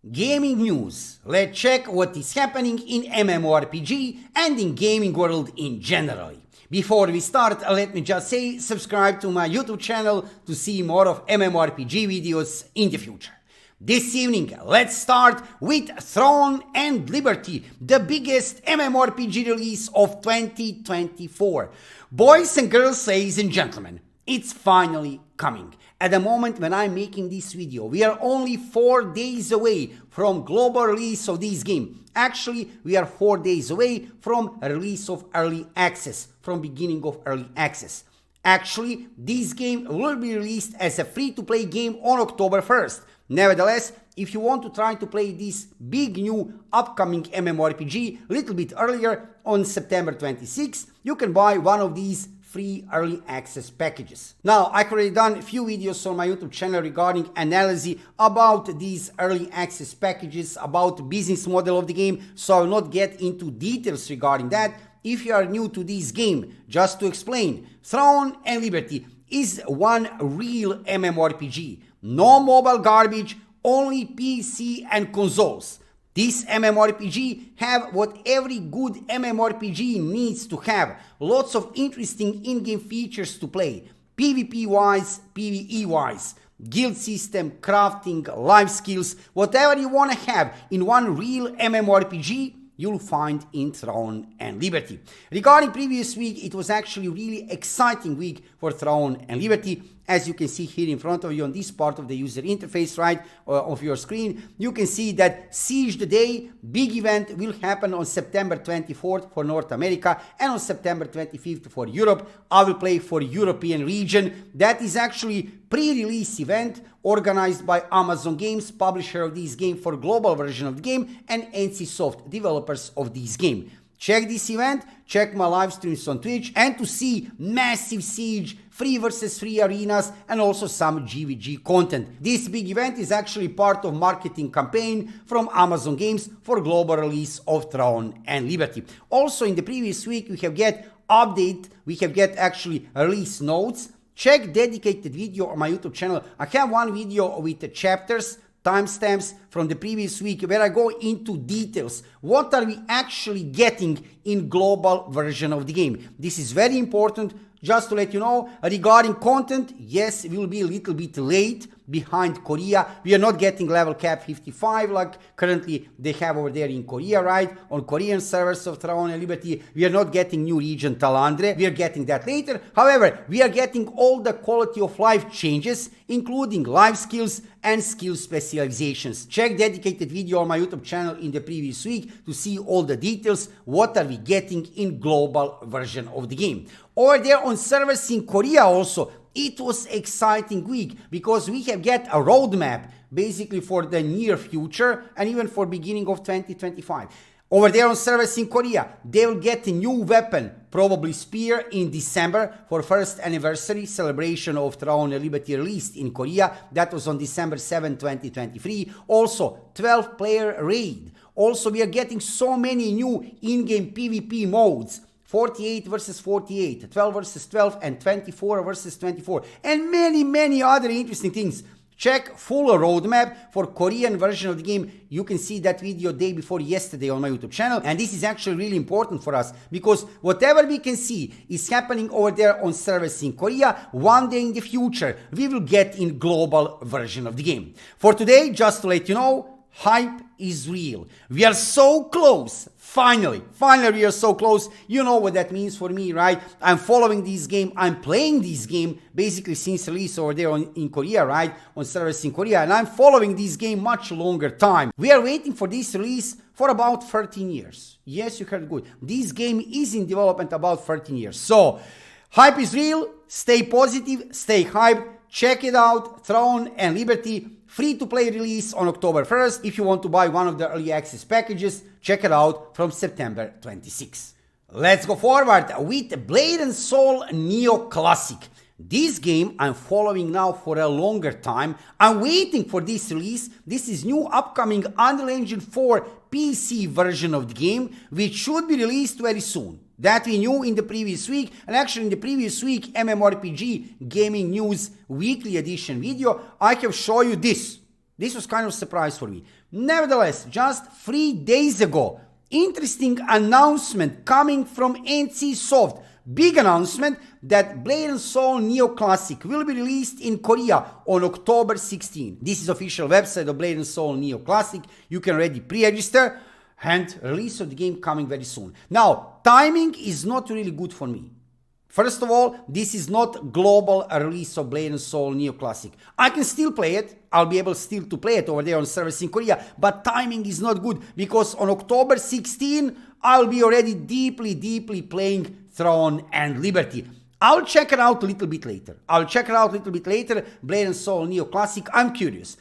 Gaming news. Let's check what is happening in MMORPG and in gaming world in general. Before we start, let me just say subscribe to my YouTube channel to see more of MMORPG videos in the future. This evening, let's start with Throne and Liberty, the biggest MMORPG release of 2024. Boys and girls, ladies and gentlemen, it's finally coming. At the moment when I'm making this video, we are only 4 days away from global release of this game. Actually, we are 4 days away from a release of early access, from beginning of early access. Actually, this game will be released as a free-to-play game on October 1st. Nevertheless, if you want to try to play this big new upcoming MMORPG a little bit earlier on September 26th, you can buy one of these free early access packages. Now, I've already done a few videos on my YouTube channel regarding analysis about these early access packages, about the business model of the game, so I will not get into details regarding that. If you are new to this game, just to explain, Throne and Liberty is one real MMORPG. No mobile garbage, only PC and consoles. This MMORPG have what every good MMORPG needs to have. Lots of interesting in-game features to play. PvP-wise, PvE-wise. Guild system, crafting, life skills. Whatever you want to have in one real MMORPG, you'll find in Throne and Liberty. Regarding previous week, it was actually a really exciting week for Throne and Liberty. As you can see here in front of you on this part of the user interface, right, of your screen, you can see that Siege the Day big event will happen on September 24th for North America and on September 25th for Europe. I will play for European region. That is actually pre-release event organized by Amazon Games, publisher of this game for global version of the game, and NCSoft, developers of this game. Check this event, check my live streams on Twitch, and to see massive Siege, free versus free arenas, and also some GVG content. This big event is actually part of marketing campaign from Amazon Games for global release of Throne and Liberty. Also in the previous week we have get actually release notes. Check dedicated video on my YouTube channel. I have one video with the chapters, timestamps from the previous week where I go into details. What are we actually getting in global version of the game? This is very important. Just to let you know, regarding content, yes, we will be a little bit late behind Korea. We are not getting level cap 55 like currently they have over there in Korea, right? On Korean servers of Throne and Liberty, we are not getting new region Talandre. We are getting that later. However, we are getting all the quality of life changes, including life skills and skill specializations. Check dedicated video on my YouTube channel in the previous week to see all the details. What are we getting in global version of the game? Over there on servers in Korea also, it was exciting week because we have get a roadmap basically for the near future and even for beginning of 2025. Over there on servers in Korea, they will get a new weapon, probably Spear, in December for first anniversary celebration of Throne and Liberty released in Korea. That was on December 7, 2023. Also, 12-player raid. Also, we are getting so many new in-game PvP modes. 48 versus 48, 12 versus 12, and 24 versus 24, and many other interesting things. Check full roadmap for Korean version of the game. You can see that video day before yesterday on my YouTube channel, and this is actually really important for us because whatever we can see is happening over there on servers in Korea, one day in the future we will get in global version of the game. For today, just to let you know, hype is real. We are so close. Finally, we are so close. You know what that means for me, right? I'm following this game. I'm playing this game basically since release over there in Korea, right? On servers in Korea. And I'm following this game much longer time. We are waiting for this release for about 13 years. Yes, you heard good. This game is in development about 13 years. So, hype is real. Stay positive. Stay hyped. Check it out. Throne and Liberty. Free-to-play release on October 1st. If you want to buy one of the early access packages, check it out from September 26th. Let's go forward with Blade and Soul Neo Classic. This game I'm following now for a longer time. I'm waiting for this release. This is new upcoming Unreal Engine 4 PC version of the game, which should be released very soon. That we knew in the previous week, and actually in the previous week MMORPG Gaming News Weekly Edition video, I have shown you this. This was kind of a surprise for me. Nevertheless, just 3 days ago, interesting announcement coming from NC Soft. Big announcement that Blade & Soul Neo Classic will be released in Korea on October 16. This is official website of Blade & Soul Neo Classic. You can already pre-register, and release of the game coming very soon. Now, timing is not really good for me. First of all, this is not global release of Blade & Soul Neo Classic. I can still play it. I'll be able still to play it over there on servers in Korea, but timing is not good because on October 16, I'll be already deeply playing Throne and Liberty. I'll check it out a little bit later. Blade & Soul Neo Classic. I'm curious.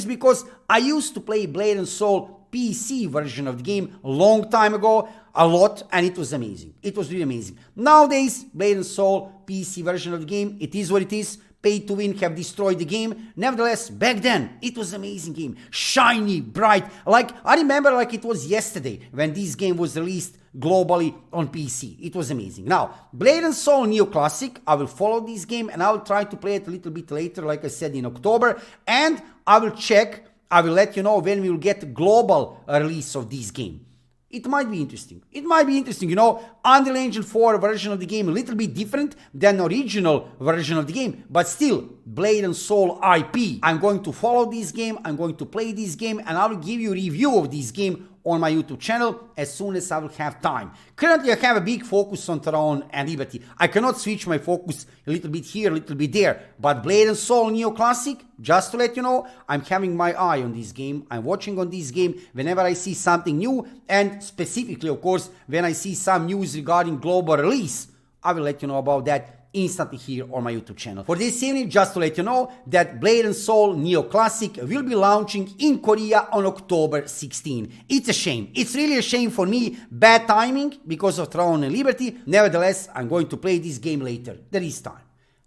Because I used to play Blade & Soul PC version of the game a long time ago, a lot, and it was amazing. It was really amazing. Nowadays, Blade & Soul PC version of the game, it is what it is. Pay to win have destroyed the game. Nevertheless, back then, it was an amazing game. Shiny, bright. I remember like it was yesterday when this game was released globally on PC. It was amazing. Now, Blade & Soul Neo Classic, I will follow this game and I will try to play it a little bit later, like I said, in October. And I will let you know when we will get global release of this game. It might be interesting. Unreal Engine 4 version of the game a little bit different than original version of the game, but still Blade & Soul IP. I'm going to follow this game, I'm going to play this game, and I will give you a review of this game on my YouTube channel as soon as I will have time. Currently, I have a big focus on Throne and Liberty. I cannot switch my focus a little bit here, a little bit there. But Blade & Soul Neo Classic, just to let you know, I'm having my eye on this game. I'm watching on this game whenever I see something new, and specifically, of course, when I see some news regarding global release, I will let you know about that instantly here on my YouTube channel. For this evening, just to let you know that Blade & Soul Neo Classic will be launching in Korea on October 16. It's a shame. It's really a shame for me. Bad timing because of Throne and Liberty. Nevertheless, I'm going to play this game later. There is time.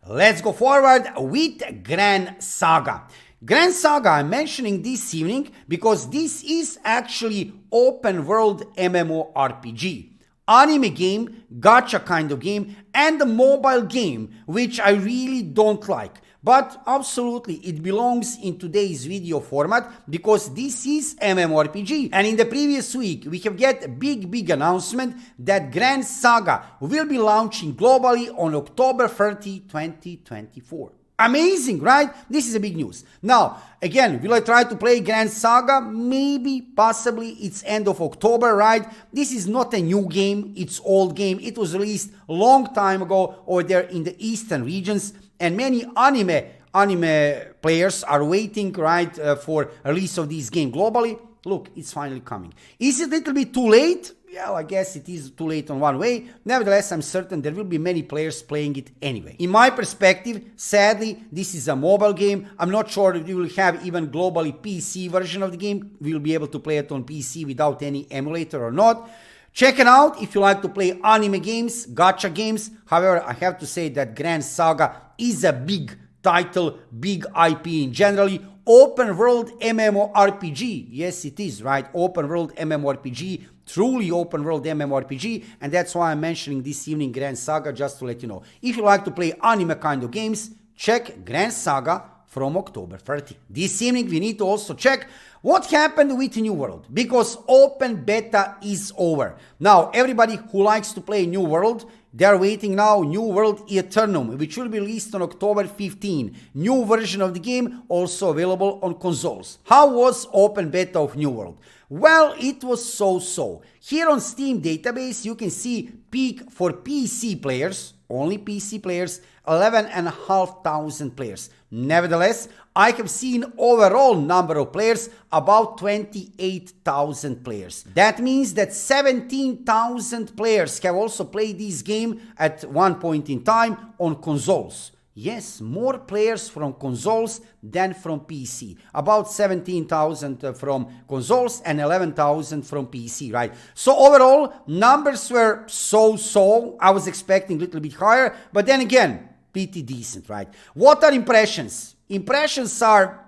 Let's go forward with Gran Saga. Gran Saga I'm mentioning this evening because this is actually open world MMORPG. Anime game, gacha kind of game, and a mobile game, which I really don't like. But absolutely, it belongs in today's video format because this is MMORPG. And in the previous week, we have get a big announcement that Gran Saga will be launching globally on October 30, 2024. Amazing, right? This is a big news. Now, again, will I try to play Gran Saga? Maybe, possibly, it's end of October, right? This is not a new game, it's old game. It was released a long time ago over there in the eastern regions, and many anime players are waiting, right, for release of this game globally. Look, it's finally coming. Is it a little bit too late? Yeah, I guess it is too late on one way. Nevertheless, I'm certain there will be many players playing it anyway. In my perspective, sadly, this is a mobile game. I'm not sure if we will have even globally PC version of the game. We'll be able to play it on PC without any emulator or not. Check it out if you like to play anime games, gacha games. However, I have to say that Gran Saga is a big title, big IP in generally. Open world MMORPG. Yes, it is, right? Open world MMORPG. Truly open world MMORPG. And that's why I'm mentioning this evening Gran Saga, just to let you know. If you like to play anime kind of games, check Gran Saga from October 30. This evening we need to also check what happened with New World, because open beta is over. Now, everybody who likes to play New World, they're waiting now New World Eternum, which will be released on October 15. New version of the game also available on consoles. How was open beta of New World? Well, it was so-so. Here on Steam database, you can see peak for PC players, only PC players, 11,500 players. Nevertheless, I have seen overall number of players about 28,000 players. That means that 17,000 players have also played this game at one point in time on consoles. Yes, more players from consoles than from PC. About 17,000 from consoles and 11,000 from PC, right? So overall, numbers were so-so. I was expecting a little bit higher, but then again, pretty decent, right? What are impressions? Impressions are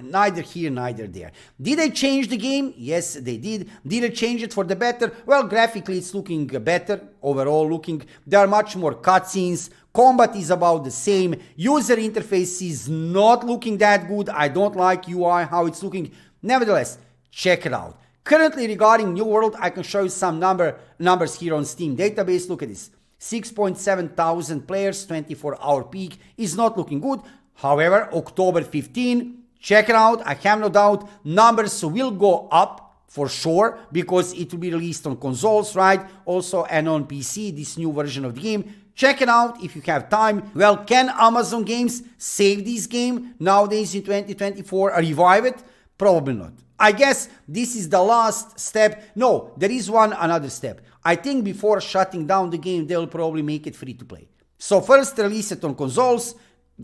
neither here, neither there. Did they change the game? Yes, they did. Did they change it for the better? Well, graphically, it's looking better. Overall looking, there are much more cutscenes. Combat is about the same. User interface is not looking that good. I don't like UI, how it's looking. Nevertheless, check it out. Currently, regarding New World, I can show you some numbers here on Steam database. Look at this. 6.7 thousand players, 24-hour peak is not looking good. However, October 15, check it out. I have no doubt numbers will go up for sure because it will be released on consoles, right? Also, and on PC, this new version of the game. Check it out if you have time. Well, can Amazon Games save this game nowadays in 2024 or revive it? Probably not. I guess this is the last step. No, there is another step. I think before shutting down the game, they'll probably make it free to play. So first release it on consoles,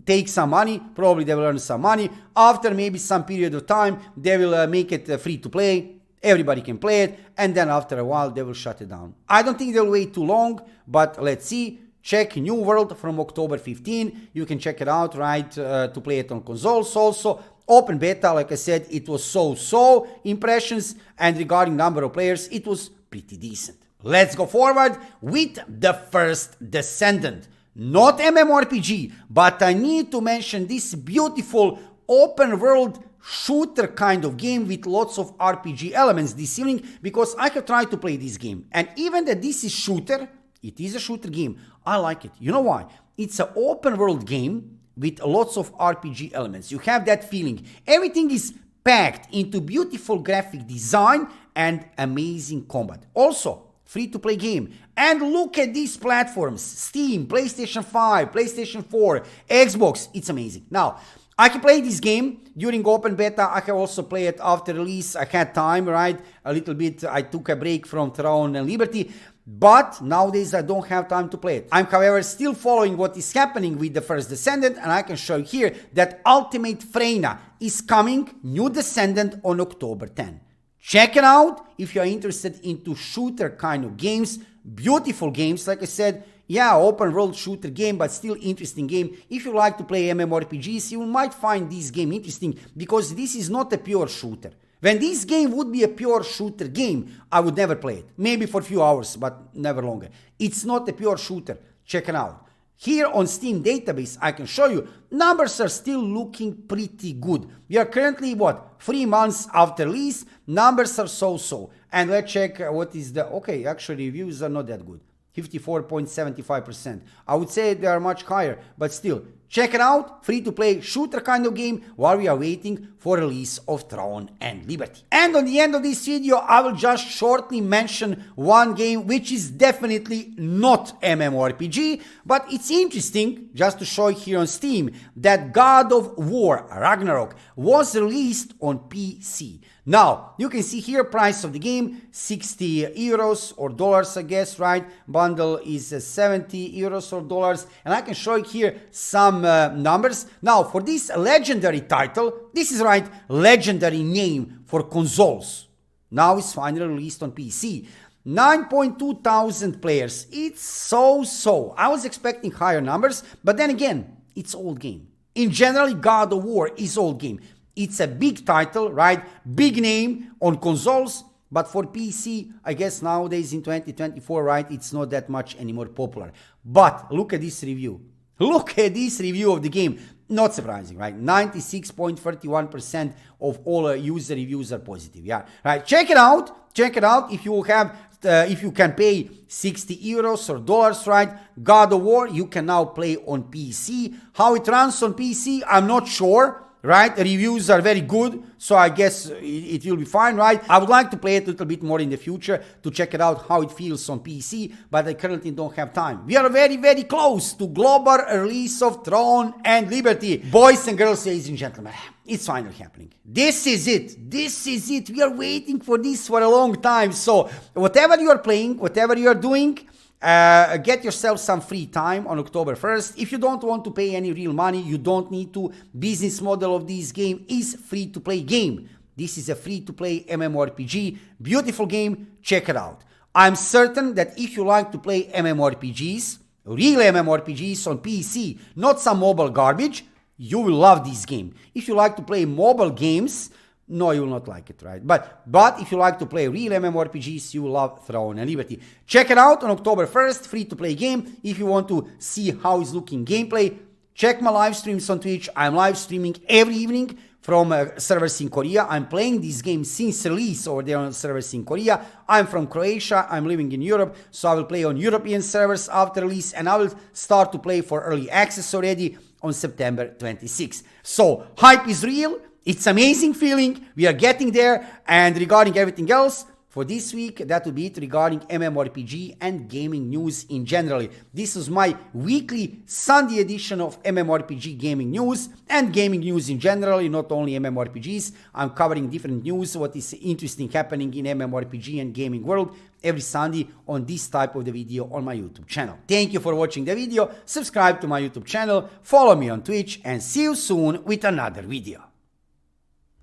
take some money, probably they will earn some money. After maybe some period of time, they will make it free to play. Everybody can play it. And then after a while, they will shut it down. I don't think they'll wait too long, but let's see. Check New World from October 15. You can check it out, right, to play it on consoles also. Open beta, like I said, it was so impressions, and regarding number of players, it was pretty decent. Let's go forward with the first Descendant. Not MMORPG, but I need to mention this beautiful open world shooter kind of game with lots of RPG elements this evening, because I have tried to play this game. And even that this is shooter, it is a shooter game. I like it. You know why? It's an open world game with lots of RPG elements. You have that feeling. Everything is packed into beautiful graphic design and amazing combat. Also, free to play game. And look at these platforms. Steam, PlayStation 5, PlayStation 4, Xbox. It's amazing. Now, I can play this game during open beta. I can also play it after release. I had time, right? A little bit. I took a break from Throne and Liberty. But nowadays I don't have time to play it. I'm, however, still following what is happening with the first Descendant, and I can show you here that Ultimate Freyna is coming, new Descendant, on October 10. Check it out if you're interested into shooter kind of games. Beautiful games, like I said. Yeah, open world shooter game, but still interesting game. If you like to play MMORPGs, you might find this game interesting because this is not a pure shooter. When this game would be a pure shooter game, I would never play it. Maybe for a few hours, but never longer. It's not a pure shooter. Check it out. Here on Steam database, I can show you, numbers are still looking pretty good. We are currently, 3 months after release, numbers are so-so. And let's check what is the, okay, actually reviews are not that good. 54.75%. I would say they are much higher, but still, check it out. Free to play shooter kind of game while we are waiting for release of Throne and Liberty. And on the end of this video, I will just shortly mention one game which is definitely not MMORPG, but it's interesting just to show you here on Steam that God of War Ragnarok was released on PC. Now, you can see here price of the game, 60 euros or dollars, I guess, right? Bundle is 70 euros or dollars. And I can show you here some numbers. Now, for this legendary title, this is right, legendary name for consoles. Now it's finally released on PC. 9.2 thousand players. It's so-so. I was expecting higher numbers, but then again, it's old game. In general, God of War is old game. It's a big title, right? Big name on consoles, but for PC, I guess nowadays in 2024, right, it's not that much anymore popular. But look at this review. Look at this review of the game. Not surprising, right? 96.31% of all user reviews are positive. Yeah, right. Check it out. Check it out. If you have, if you can pay 60 euros or dollars, right? God of War, you can now play on PC. How it runs on PC, I'm not sure. Right, reviews are very good, so I guess it will be fine, right? I would like to play it a little bit more in the future to check it out how it feels on PC, but I currently don't have time. We are very close to global release of Throne and Liberty. Boys and girls, ladies and gentlemen, it's finally happening. This is it. This is it. We are waiting for this for a long time. So whatever you are playing, whatever you are doing, get yourself some free time on October 1st. If you don't want to pay any real money, you don't need to. Business model of this game is free to play game. This is a free to play MMORPG. Beautiful game. Check it out. I'm certain that if you like to play MMORPGs, real MMORPGs on PC, not some mobile garbage, you will love this game. If you like to play mobile games, no, you will not like it, right? But if you like to play real MMORPGs, you will love Throne and Liberty. Check it out on October 1st, free-to-play game. If you want to see how it's looking gameplay, check my live streams on Twitch. I'm live streaming every evening from servers in Korea. I'm playing this game since release over there on servers in Korea. I'm from Croatia. I'm living in Europe, so I will play on European servers after release, and I will start to play for early access already on September 26th. So hype is real. It's amazing feeling. We are getting there. And regarding everything else, for this week, that will be it regarding MMORPG and gaming news in general. This is my weekly Sunday edition of MMORPG gaming news and gaming news in general, not only MMORPGs. I'm covering different news, what is interesting happening in MMORPG and gaming world every Sunday on this type of the video on my YouTube channel. Thank you for watching the video. Subscribe to my YouTube channel, follow me on Twitch, and see you soon with another video.